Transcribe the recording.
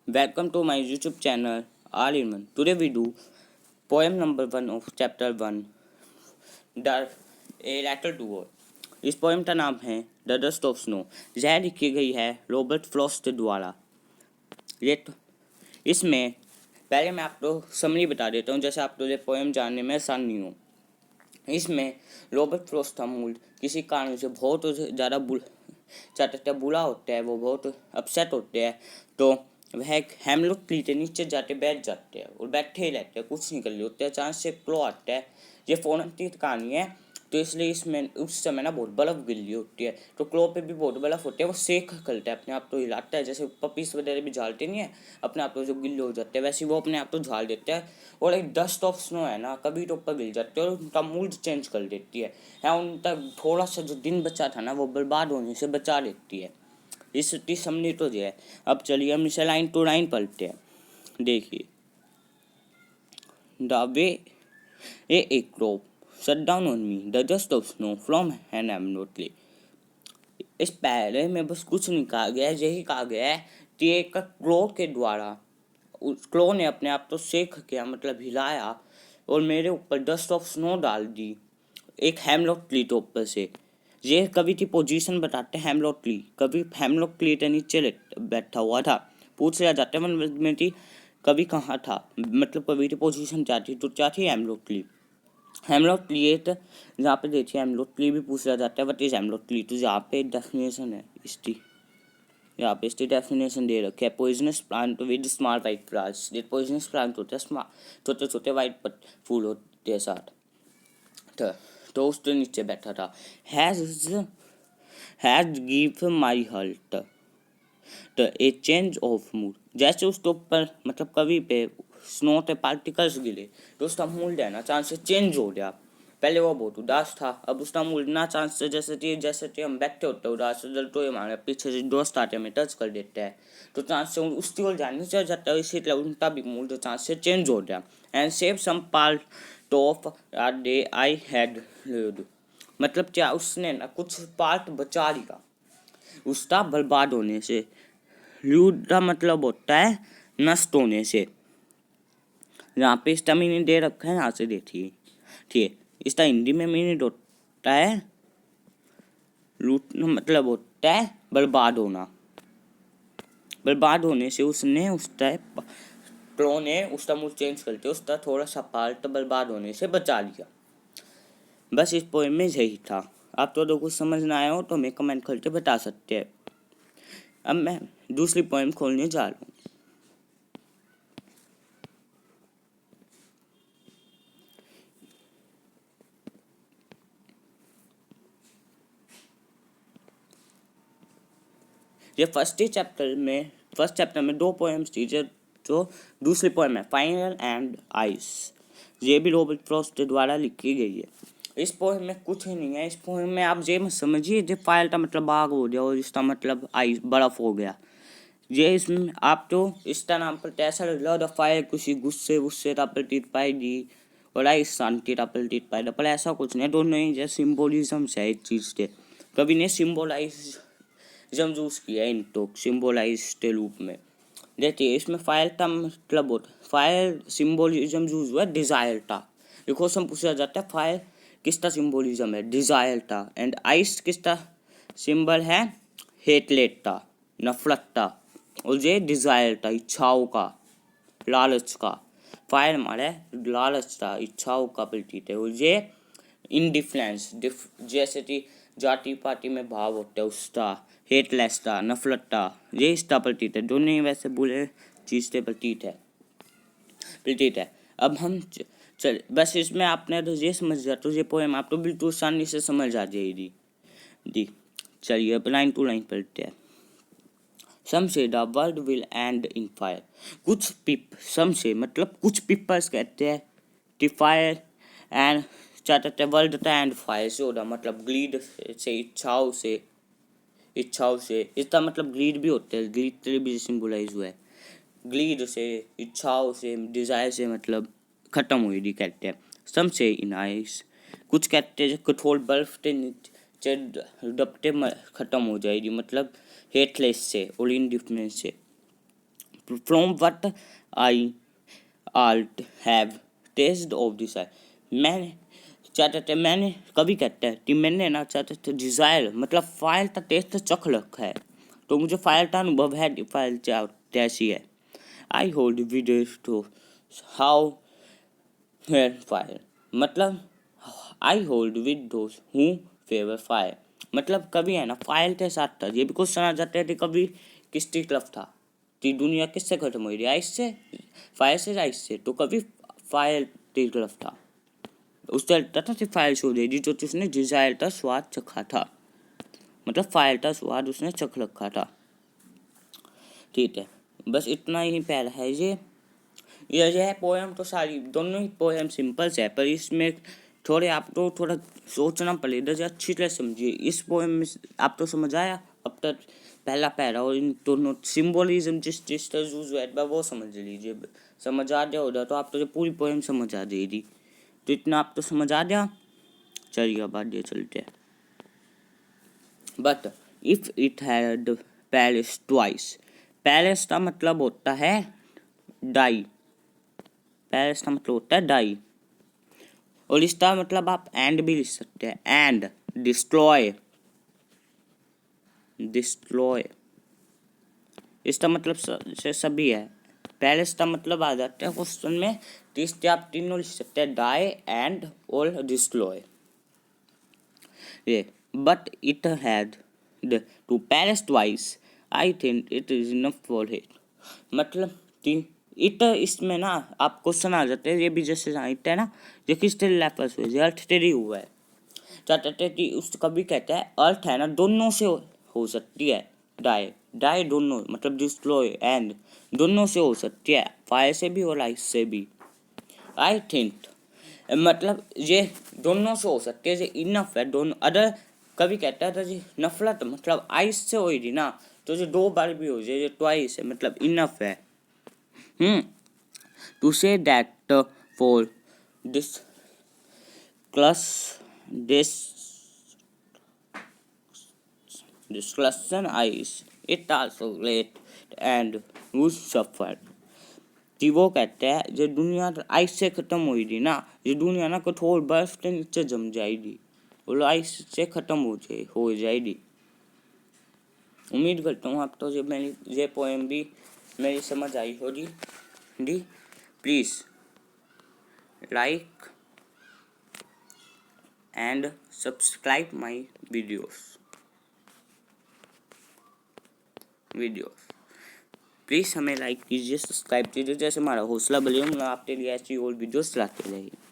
Welcome to my YouTube channel All in One. Today we do poem number 1 of chapter 1 The A Letter to War. इस poem का नाम है the dust of snow. यह लिखी गई है Robert Frost द्वारा। ये इसमें पहले मैं आपको समरी बता देता हूँ, जैसे आप ये पोएम जानने में आसान नहीं हो। इसमें रॉबर्ट फ्रॉस्ट का मूड किसी कारण से बहुत ज़्यादा बुरा होता है, वो बहुत अपसेट होते हैं। तो वह एक हेमलॉक ट्री के नीचे जाके बैठ जाते हैं और बैठे ही रहते हैं, कुछ नहीं कर रहे होते हैं। अचानक से क्लो आता है। ये फ़ौरन की कहानी है, तो इसलिए इसमें उस समय ना बहुत बर्फ़ गिर रही होती है, तो क्लो पे भी बहुत बर्फ़ होती है। वो सेक करता है, अपने आप तो हिलाता है, जैसे पपीस वगैरह भी झालते नहीं है अपने आप तो, जो गिल्ले हो जाते हैं वैसे वो अपने आप तो झाल देते हैं। और एक डस्ट ऑफ स्नो है ना, कभी तो ऊपर गिर जाते हैं और उनका मूड चेंज कर देती है। उनका थोड़ा सा जो दिन बचा था ना, वो बर्बाद होने से बचा देती है। इसकी समझी तो जो है। अब चलिए हम इसे लाइन टू लाइन पढ़ते हैं। देखिए, the way A crop shut down on me, the dust of snow from an amnotly। इस पैरे में बस कुछ नहीं कहा गया है, यही कहा गया है कि एक क्लो के द्वारा उस क्लो ने अपने आप तो सेक किया, मतलब हिलाया, और मेरे ऊपर डस्ट ऑफ स्नो डाल दी एक हेमलॉक ट्री के ऊपर से। ये कवि की पोजीशन बताते हैं। हेमलॉक ट्री, कभी हेमलॉक ट्री के नीचे बैठा हुआ था। पूछ लिया जाता है मन में थी कभी कहाँ था, मतलब कभी की पोजीशन क्या थी, तो क्या थी हेमलॉक ट्री। हेमलॉक ट्री एक जहाँ पे देखिए हेमलॉक ट्री भी पूछ लिया जाता है व्हाट इज हेमलॉक ट्री, तो यहाँ पे डेफिनेशन है इसकी। यहाँ पे इसकी डेफिनेशन दे रखे है, poisonous plant with small white flowers. ये पॉइजनस प्लांट होते हैं, छोटे छोटे वाइट फूल होते हैं साथ। तो उसके नीचे बैठा था। Has give my hurt the A change of mood. जैसे उसके ऊपर मतलब कभी पे स्नो के पार्टिकल्स गिरे तो उसका मूड है ना चांस से चेंज हो गया। पहले वो बहुत उदास था, अब उसका मूड ना चांस से जैसे कि हम बैठे होते हैं उदास से, तो हमारे पीछे से दोस्त आते हमें टच कर देते हैं, तो चांस से उसकी ओर जाने चल जाता है, इसीलिए उनका भी मूड चांस से चेंज हो गया। And save some part of day I had, मतलब क्या उसने ना कुछ पार्ट बचा लिया उसका बर्बाद होने से। ल्यूड का मतलब होता है नष्ट होने से। यहाँ पे इसका मीनिंग दे रखा है, यहाँ से देखिए। ठीक है, इसका हिंदी में मीनिंग होता है लूटना, मतलब होता है बर्बाद होना। बर्बाद होने से उसने उसका क्लो ने उसका मूड चेंज करके उसका थोड़ा सा पार्ट बर्बाद होने से बचा लिया। बस इस पोएम में यही था। आप तो कुछ समझ ना आया हो तो हमें कमेंट करके बता सकते हैं। अब मैं दूसरी पोएम खोलने जा रहा हूँ। ये फर्स्ट चैप्टर में दो पोएम्स थी, जो दूसरी पोएम है फाइनल एंड आइस। ये भी रॉबर्ट फ्रॉस्ट के द्वारा लिखी गई है। इस पोएम में कुछ ही नहीं है। इस पोएम में आप ये मत समझिए जो फाइल का मतलब आग हो गया और इसका मतलब आइस बर्फ हो गया। ये इसमें आप तो इसका नाम पर कैसा लग द फायर कुछ गुस्से गुस्से का प्रतीत पाएगी और आइस शांति का प्रतीत पाएगा, पर ऐसा कुछ नहीं। दोनों ही जैसे सिम्बोलिज्म है एक चीज़ के। कभी ने सिम्बोलाइज यूज किया है इनको सिम्बोलाइज के रूप में। देखिए, इसमें फायर का मतलब होता है, फायर सिम्बोलिज्म यूज हुआ डिजायर का। ये क्वेश्चन पूछा जाता है फायर किसका सिम्बोलिज्म है, डिजायर का। एंड आइस किसका सिंबल है, हेटलेट का, नफरत का। और ये डिजायर का, इच्छाओं का, लालच का। फायर हमारा लालच का, इच्छाओं का प्रतीक है। और ये इनडिफरेंस जैसे कि जाति पाति में भाव होता है उसका, हेटलेस का, नफरत का, ये इसका प्रतीक है। दोनों ही वैसे बुरे चीज़ के प्रतीक है। अब हम चल बस इसमें आपने तो ये समझ जाए तो ये पोएम आप तो बिल्कुल आसानी से समझ आ जाएगी दी। चलिए अब लाइन टू लाइन पढ़ते हैं। Some say the world will end in fire. Some say मतलब कुछ पीपल्स कहते हैं कि फायर एंड चाहते वर्ल्ड का एंड फायर से होगा, मतलब ग्लीड से, इच्छाओं से इसका मतलब ग्लीड भी होता है। ग्लीड के लिए भी सिंबलाइज हुआ है। ग्लीड से, इच्छाओं से, डिजायर से मतलब खत्म हुई कहते हैं। सम से इन आइस, कुछ कहते हैं कठोर बर्फ के नीचे डपटे खत्म हो जाएगी, मतलब हेटलेस से और इनडिफरेंस से। From what I ought have taste of this I. मैंने चाहते थे, मैंने कभी कहते हैं कि मैंने ना चाहते थे डिज़ायर मतलब फाइल का टेस्ट चख रखा है, तो मुझे फाइल का अनुभव है कि फाइल कैसी है। I hold videos to how fire मतलब I hold with those who favor fire मतलब कभी है ना फाइल के साथ था। ये भी क्वेश्चन आ जाते हैं कि कभी किसकी तरफ था कि दुनिया किससे खत्म हो रही है, आइस से, फाइल से, आइस से, तो कभी फाइल की तरफ था। उससे लगता था कि फाइल सो दे दी, जो उसने डिजायर का स्वाद चखा था, मतलब फाइल का स्वाद उसने चख रखा था। ठीक है, बस इतना ही पहला है ये पोएम तो सारी दोनों ही पोएम सिंपल है, पर इसमें थोड़े आपको थोड़ा सोचना पड़ेगा जो अच्छी तरह समझिए। इस पोएम में आप तो समझ आया अब तक पहला पैरा, और इन दोनों सिम्बोलिज्म जिस तरह यूज हुआ है वो समझ लीजिए। समझ आ गया होगा तो आप तो पूरी पोएम समझ आ जाएगी। तो इतना आप तो समझ आ गया। चलिए अब आगे चलते हैं। But if it had palace twice, palace का मतलब होता है डाई, पैलेस का मतलब होता है डाई, और इसका मतलब आप एंड भी लिख सकते हैं, एंड डिस्ट्रॉय, डिस्ट्रॉय इसका मतलब से सभी है। पैलेस का मतलब आ जाता है क्वेश्चन में, तो इसके आप तीनों लिख सकते हैं, डाई एंड और डिस्ट्रॉय। ये but it had to perish twice, I think it is enough for hate मतलब कि इट इसमें ना आप क्वेश्चन आ जाते हैं। ये भी जैसे इट है ना, ये किस तरह लेफर्स हुए, अर्थ तेरी हुआ है, चाहते हैं कि उस कभी कहते हैं अर्थ है ना दोनों से हो सकती है, डाई डाई दोनों मतलब डिस्ट्रॉय एंड दोनों से हो सकती है, फायर से भी और आइस से भी। आई थिंक मतलब ये दोनों से हो सकती है, ये इनफ है दोनों। अदर कभी कहता था जी नफरत मतलब आइस से हो रही ना, तो ये दो बार भी हो जाए, ये ट्वाइस है मतलब इनफ है। To say that for this class this discussion ice it also great and who suffered। कि वो कहते हैं जो दुनिया आइस से ख़त्म हुई थी ना, ये दुनिया ना कठोर बर्फ के नीचे जम जाएगी और आइस से ख़त्म हो जाएगी। उम्मीद करता हूँ आप तो ये पोएम भी मेरी समझ आई होगी। Please like and subscribe my videos please हमें लाइक कीजिए, सब्सक्राइब कीजिए, जैसे हमारा हौसला बढ़े, हम आपके लिए ऐसी और वीडियोस लाते रहेंगे।